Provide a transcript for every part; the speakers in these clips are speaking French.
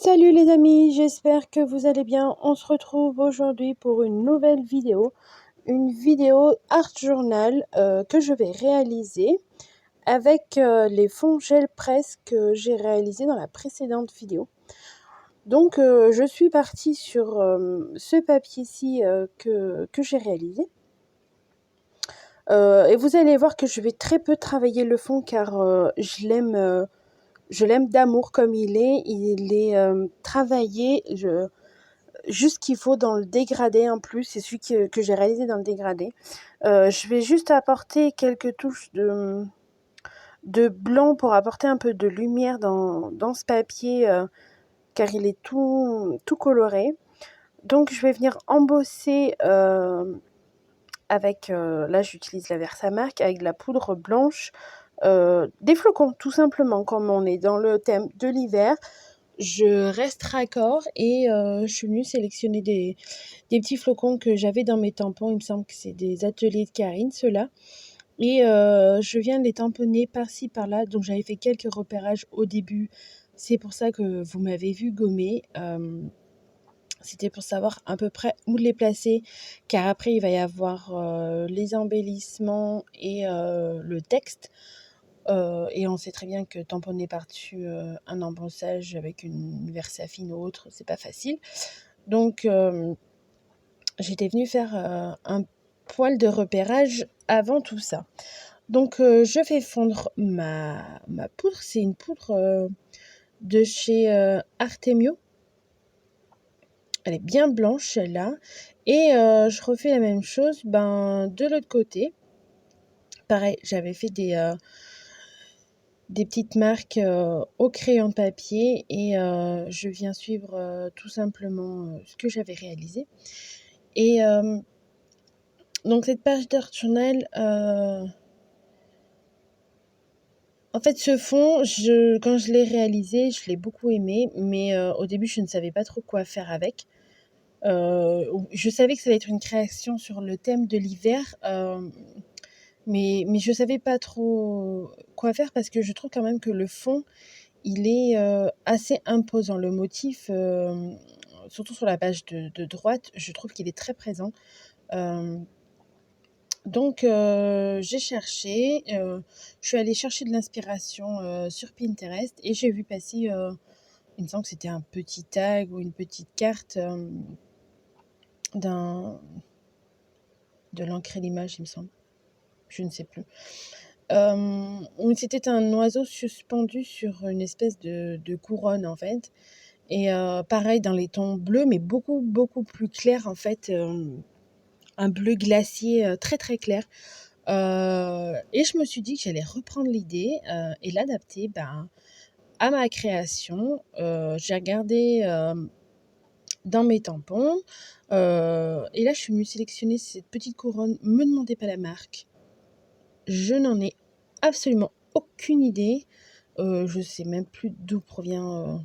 Salut les amis, j'espère que vous allez bien. On se retrouve aujourd'hui pour une nouvelle vidéo, une vidéo art journal que je vais réaliser avec les fonds gel presse que j'ai réalisé dans la précédente vidéo. Donc je suis partie sur ce papier-ci que j'ai réalisé. Et vous allez voir que je vais très peu travailler le fond car je l'aime d'amour comme il est. Il est travaillé juste qu'il faut dans le dégradé en plus. C'est celui que j'ai réalisé dans le dégradé. Je vais juste apporter quelques touches de blanc pour apporter un peu de lumière dans ce papier car il est tout coloré. Donc je vais venir embosser avec, là j'utilise la Versamark, avec de la poudre blanche, des flocons tout simplement. Comme on est dans le thème de l'hiver, je reste raccord et je suis venue sélectionner des petits flocons que j'avais dans mes tampons. Il me semble que c'est des ateliers de Karine, ceux-là. Et je viens de les tamponner par-ci, par-là. Donc j'avais fait quelques repérages au début. C'est pour ça que vous m'avez vu gommer. C'était pour savoir à peu près où les placer, car après il va y avoir les embellissements et le texte. Et on sait très bien que tamponner par-dessus un embossage avec une Versafine ou autre, c'est pas facile. Donc j'étais venue faire un poil de repérage avant tout ça. Donc je fais fondre ma poudre. C'est une poudre de chez Artemio. Elle est bien blanche celle-là. Et je refais la même chose de l'autre côté. Pareil, j'avais fait des petites marques au crayon de papier et je viens suivre tout simplement ce que j'avais réalisé. Et donc cette page d'art journal, en fait ce fond, quand je l'ai réalisé, je l'ai beaucoup aimé, mais au début je ne savais pas trop quoi faire avec. Je savais que ça allait être une création sur le thème de l'hiver, mais je savais pas trop quoi faire parce que je trouve quand même que le fond, il est assez imposant. Le motif, surtout sur la page de droite, je trouve qu'il est très présent. Donc j'ai cherché, je suis allée chercher de l'inspiration sur Pinterest et j'ai vu passer, il me semble que c'était un petit tag ou une petite carte de l'encre et l'image, il me semble. Je ne sais plus. C'était un oiseau suspendu sur une espèce de couronne en fait. Et pareil dans les tons bleus, mais beaucoup, beaucoup plus clairs en fait. Un bleu glacier très très clair. Et je me suis dit que j'allais reprendre l'idée et l'adapter à ma création. J'ai regardé dans mes tampons. Et là, je suis venue sélectionner cette petite couronne. Me demandez pas la marque. Je n'en ai absolument aucune idée. Je sais même plus d'où provient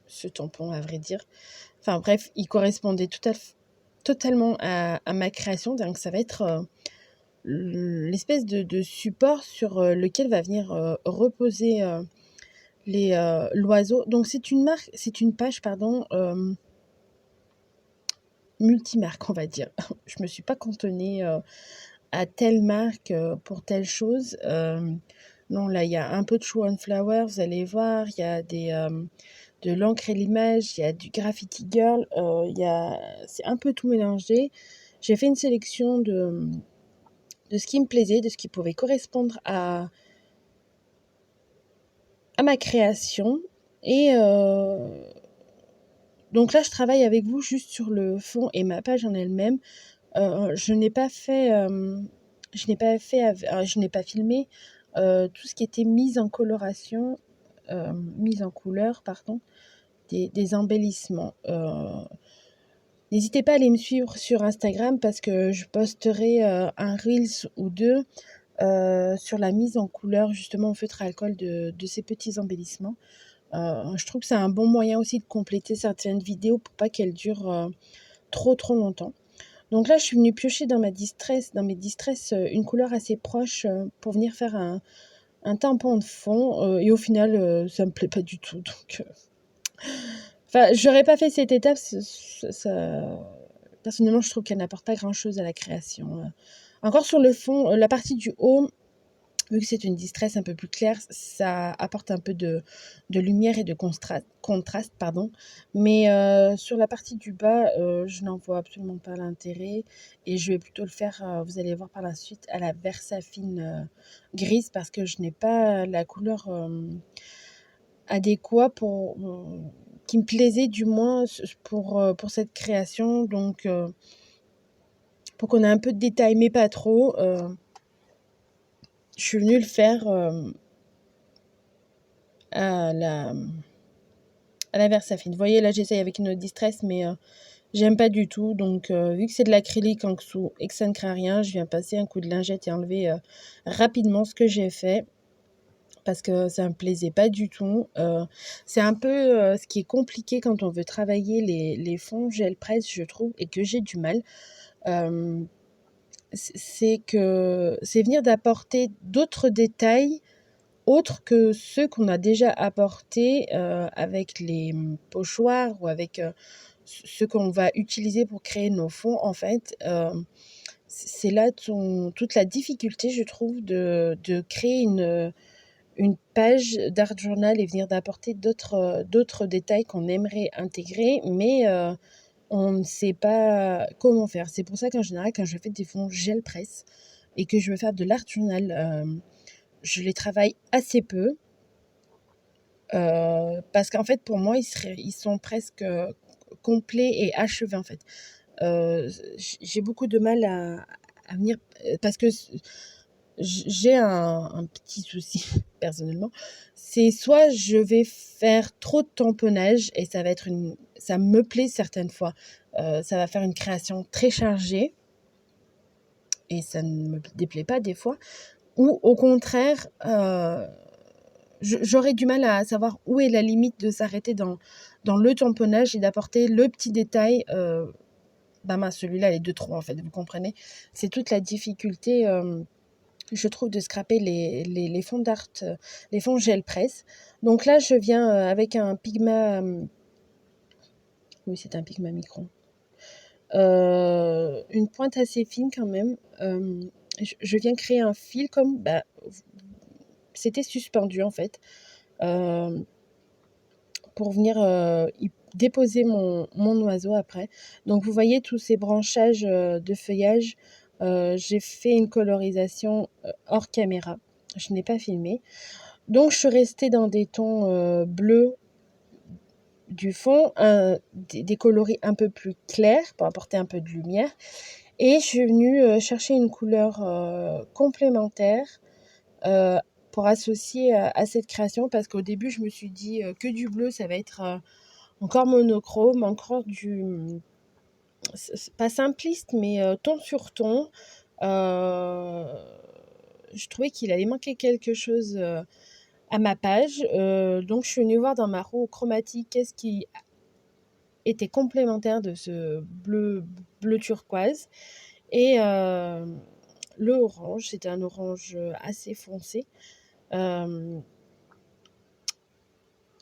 ce tampon, à vrai dire. Enfin bref, il correspondait totalement à ma création. Donc ça va être l'espèce de support sur lequel va venir reposer l'oiseau. Donc c'est une page, pardon, multimarque, on va dire. Je me suis pas cantonnée à telle marque pour telle chose. Non, là, il y a un peu de Show and Flower, vous allez voir. Il y a de l'encre et l'image, il y a du Graffiti Girl. C'est un peu tout mélangé. J'ai fait une sélection de ce qui me plaisait, de ce qui pouvait correspondre à ma création. Et donc là, je travaille avec vous juste sur le fond et ma page en elle-même. Je n'ai pas filmé tout ce qui était mise en coloration, mise en couleur, pardon, des embellissements. N'hésitez pas à aller me suivre sur Instagram parce que je posterai un Reels ou deux sur la mise en couleur justement au feutre à alcool de ces petits embellissements. Je trouve que c'est un bon moyen aussi de compléter certaines vidéos pour pas qu'elles durent trop longtemps. Donc là, je suis venue piocher dans mes distress, une couleur assez proche pour venir faire un tampon de fond. Et au final, ça me plaît pas du tout. Donc, Enfin, j'aurais pas fait cette étape, personnellement, je trouve qu'elle n'apporte pas grand-chose à la création. Encore sur le fond, la partie du haut, vu que c'est une distress un peu plus claire, ça apporte un peu de lumière et de contraste, pardon. Mais sur la partie du bas, je n'en vois absolument pas l'intérêt. Et je vais plutôt le faire, vous allez voir par la suite, à la Versafine grise, parce que je n'ai pas la couleur adéquate qui me plaisait du moins pour cette création. Donc, pour qu'on ait un peu de détails, mais pas trop, je suis venue le faire à la Versafine. Vous voyez, là, j'essaye avec une autre distress, mais j'aime pas du tout. Donc, vu que c'est de l'acrylique en dessous et que ça ne craint rien, je viens passer un coup de lingette et enlever rapidement ce que j'ai fait, parce que ça me plaisait pas du tout. C'est un peu ce qui est compliqué quand on veut travailler les fonds gel presse, je trouve, et que j'ai du mal. C'est que c'est venir d'apporter d'autres détails autres que ceux qu'on a déjà apportés avec les pochoirs ou avec ce qu'on va utiliser pour créer nos fonds. En fait, c'est là toute la difficulté, je trouve, de créer une page d'art journal et venir d'apporter d'autres détails qu'on aimerait intégrer, mais on ne sait pas comment faire. C'est pour ça qu'en général, quand je fais des fonds gel presse et que je veux faire de l'art journal, je les travaille assez peu. Parce qu'en fait, pour moi, ils sont presque complets et achevés, en fait. J'ai beaucoup de mal à venir, parce que j'ai un petit souci, personnellement. C'est soit je vais faire trop de tamponnage et ça me plaît certaines fois. Ça va faire une création très chargée et ça ne me déplaît pas des fois. Ou au contraire, j'aurais du mal à savoir où est la limite de s'arrêter dans le tamponnage et d'apporter le petit détail. Celui-là, il est de trop, en fait, vous comprenez? C'est toute la difficulté, je trouve, de scraper les fonds d'art, les fonds gel presse. Donc là, je viens avec un Pigma, oui, c'est un Pigma Micron. Une pointe assez fine quand même. Je viens créer un fil comme, c'était suspendu en fait, pour venir y déposer mon oiseau après. Donc vous voyez tous ces branchages de feuillage. J'ai fait une colorisation hors caméra. Je n'ai pas filmé. Donc je suis restée dans des tons bleus du fond, des coloris un peu plus clairs pour apporter un peu de lumière. Et je suis venue chercher une couleur complémentaire pour associer à cette création, parce qu'au début, je me suis dit que du bleu, ça va être encore monochrome, encore pas simpliste, mais ton sur ton. Je trouvais qu'il allait manquer quelque chose à ma page. Donc, je suis venue voir dans ma roue chromatique qu'est-ce qui était complémentaire de ce bleu turquoise. Et le orange, c'était un orange assez foncé.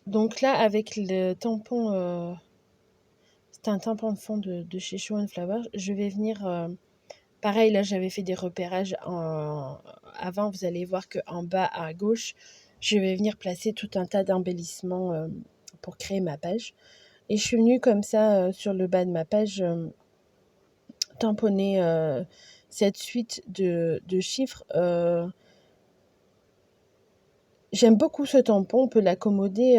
Donc là, avec le tampon, c'était un tampon de fond de chez Show Flower, je vais venir, pareil, là j'avais fait des repérages avant, vous allez voir qu'en bas à gauche, je vais venir placer tout un tas d'embellissements pour créer ma page. Et je suis venue comme ça sur le bas de ma page tamponner cette suite de chiffres. J'aime beaucoup ce tampon, on peut l'accommoder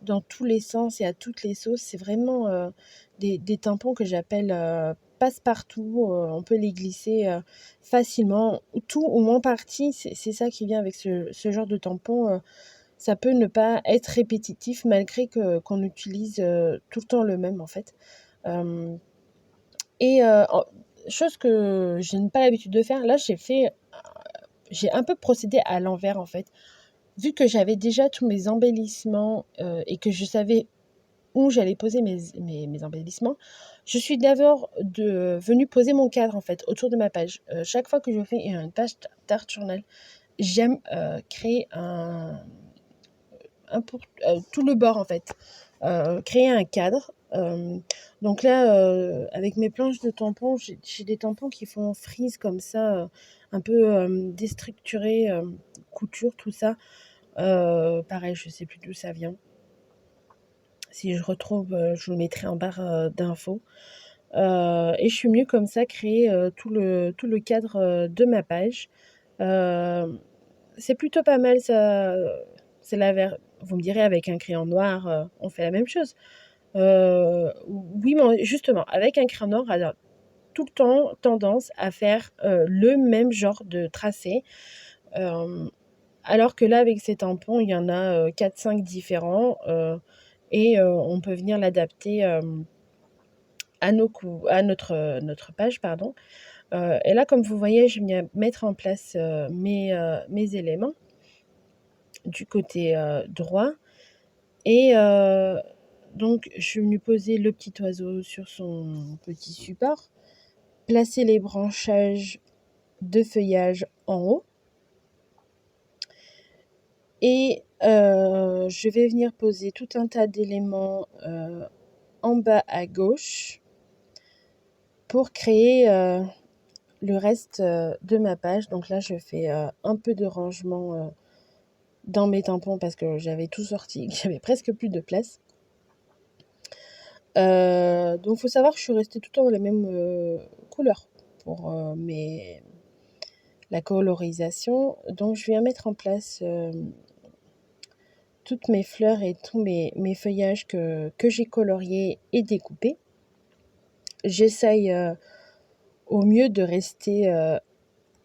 dans tous les sens et à toutes les sauces. C'est vraiment des tampons que j'appelle passe-partout. On peut les glisser facilement, tout ou moins partie. C'est ça qui vient avec ce genre de tampon. Ça peut ne pas être répétitif malgré qu'on utilise tout le temps le même en fait. Et chose que je n'ai pas l'habitude de faire, là j'ai un peu procédé à l'envers en fait. Vu que j'avais déjà tous mes embellissements et que je savais où j'allais poser mes embellissements, je suis d'abord venue poser mon cadre en fait autour de ma page. Chaque fois que je fais une page d'art journal, j'aime créer tout le bord en fait. créer un cadre. Donc là, avec mes planches de tampons, j'ai des tampons qui font frise comme ça, un peu déstructurés, couture, tout ça. Pareil, je sais plus d'où ça vient. Si je retrouve, je vous le mettrai en barre d'infos. Et je suis venue comme ça créer tout le cadre de ma page. C'est plutôt pas mal ça. C'est vous me direz avec un crayon noir, on fait la même chose. Oui, mais justement, avec un crayon noir, on a tout le temps tendance à faire le même genre de tracé. Alors que là, avec ces tampons, il y en a 4-5 différents. Et on peut venir l'adapter à notre page, pardon. Et là, comme vous voyez, je viens mettre en place mes éléments du côté droit. Et donc, je suis venue poser le petit oiseau sur son petit support, placer les branchages de feuillage en haut. Et je vais venir poser tout un tas d'éléments en bas à gauche pour créer le reste de ma page. Donc là, je fais un peu de rangement dans mes tampons parce que j'avais tout sorti, j'avais presque plus de place. Donc il faut savoir que je suis restée tout le temps dans la même couleur pour la colorisation. Donc je viens mettre en place toutes mes fleurs et tous mes feuillages que j'ai coloriés et découpés. J'essaye au mieux de rester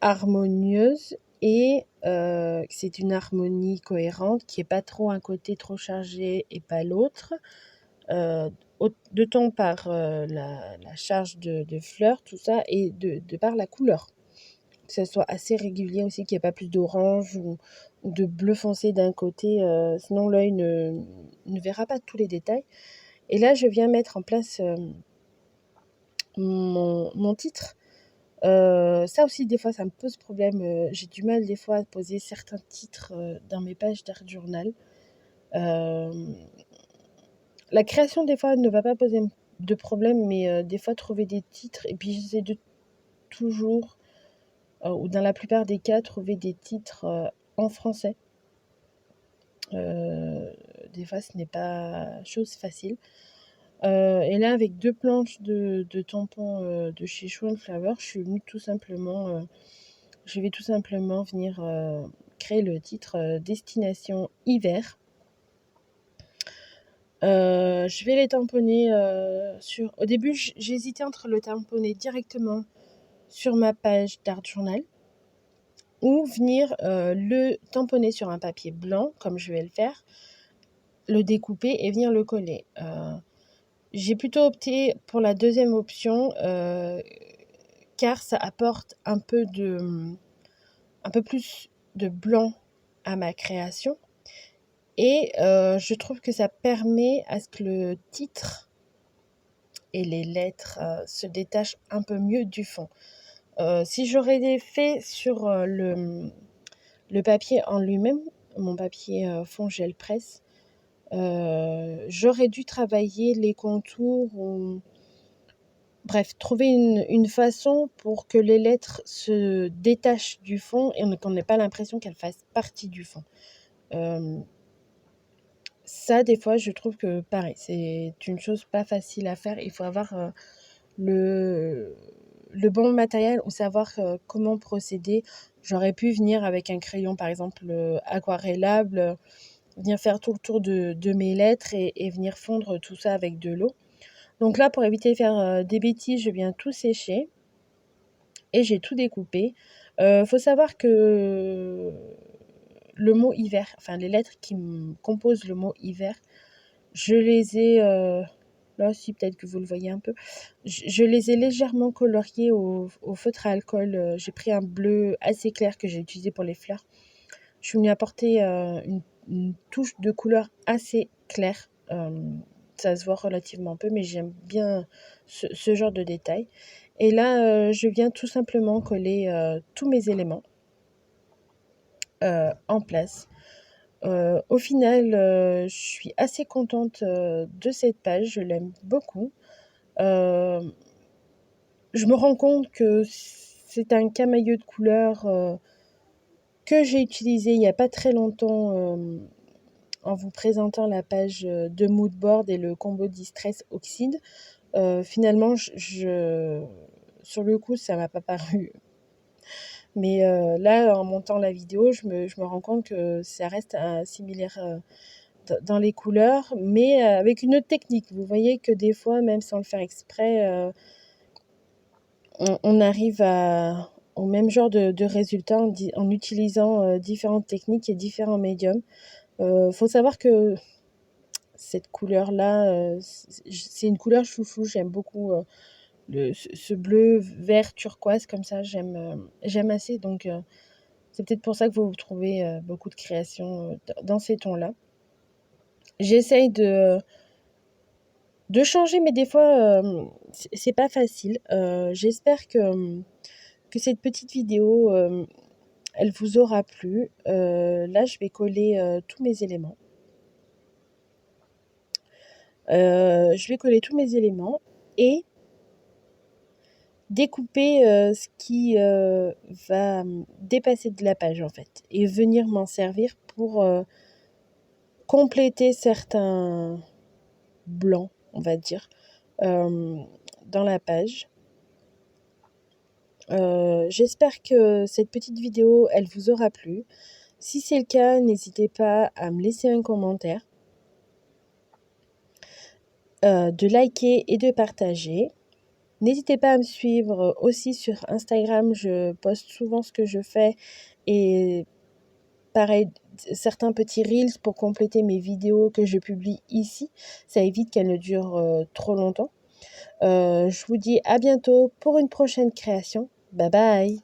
harmonieuse et que c'est une harmonie cohérente, qui n'est pas trop un côté trop chargé et pas l'autre. De temps par la charge de fleurs, tout ça, et de par la couleur. Que ça soit assez régulier aussi, qu'il n'y ait pas plus d'orange ou de bleu foncé d'un côté, sinon l'œil ne verra pas tous les détails. Et là, je viens mettre en place mon titre. Ça aussi, des fois, ça me pose problème. J'ai du mal, des fois, à poser certains titres dans mes pages d'art journal. La création, des fois, ne va pas poser de problème, mais des fois, trouver des titres, et puis j'essaie de toujours, ou dans la plupart des cas, trouver des titres en français. Des fois, ce n'est pas chose facile. Et là, avec 2 planches de tampons de chez Show & Flower, je vais tout simplement venir créer le titre Destination hiver. Je vais les tamponner au début, j'hésitais entre le tamponner directement sur ma page d'art journal ou venir le tamponner sur un papier blanc, comme je vais le faire, le découper et venir le coller. J'ai plutôt opté pour la deuxième option car ça apporte un peu plus de blanc à ma création. Et je trouve que ça permet à ce que le titre et les lettres se détachent un peu mieux du fond. Si j'aurais fait sur le papier en lui-même, mon papier fond gel presse, j'aurais dû travailler les contours ou bref, trouver une façon pour que les lettres se détachent du fond et qu'on n'ait pas l'impression qu'elles fassent partie du fond. Ça, des fois, je trouve que pareil, c'est une chose pas facile à faire. Il faut avoir le bon matériel ou savoir comment procéder. J'aurais pu venir avec un crayon, par exemple, aquarellable, venir faire tout le tour de mes lettres et venir fondre tout ça avec de l'eau. Donc là, pour éviter de faire des bêtises, je viens tout sécher et j'ai tout découpé. Faut savoir que le mot hiver, enfin les lettres qui composent le mot hiver, je les ai, là aussi peut-être que vous le voyez un peu, je les ai légèrement coloriées au feutre à alcool. J'ai pris un bleu assez clair que j'ai utilisé pour les fleurs. Je suis venue apporter une touche de couleur assez claire. Ça se voit relativement peu, mais j'aime bien ce genre de détail. Et là, je viens tout simplement coller tous mes éléments en place. Au final, je suis assez contente, de cette page, je l'aime beaucoup. Je me rends compte que c'est un camailleux de couleurs, que j'ai utilisé il y a pas très longtemps, en vous présentant la page, de Moodboard et le combo Distress Oxide. Finalement, sur le coup, ça m'a pas paru, mais là, en montant la vidéo, je me rends compte que ça reste, similaire, dans les couleurs, mais avec une autre technique. Vous voyez que des fois, même sans le faire exprès, on arrive au même genre de résultat en utilisant, différentes techniques et différents médiums. Faut savoir que cette couleur-là, c'est une couleur chouchou. J'aime beaucoup, ce bleu, vert, turquoise comme ça. J'aime assez, donc c'est peut-être pour ça que vous trouvez, beaucoup de créations, dans ces tons-là. J'essaye de changer, mais des fois, c'est pas facile. J'espère que cette petite vidéo, elle vous aura plu. Là, je vais coller, tous mes éléments. Et découper, ce qui, va, dépasser de la page, en fait, et venir m'en servir pour, compléter certains blancs, on va dire, dans la page. J'espère que cette petite vidéo, elle vous aura plu. Si c'est le cas, n'hésitez pas à me laisser un commentaire, de liker et de partager. N'hésitez pas à me suivre aussi sur Instagram, je poste souvent ce que je fais et pareil, certains petits reels pour compléter mes vidéos que je publie ici. Ça évite qu'elles ne durent, trop longtemps. Je vous dis à bientôt pour une prochaine création. Bye bye!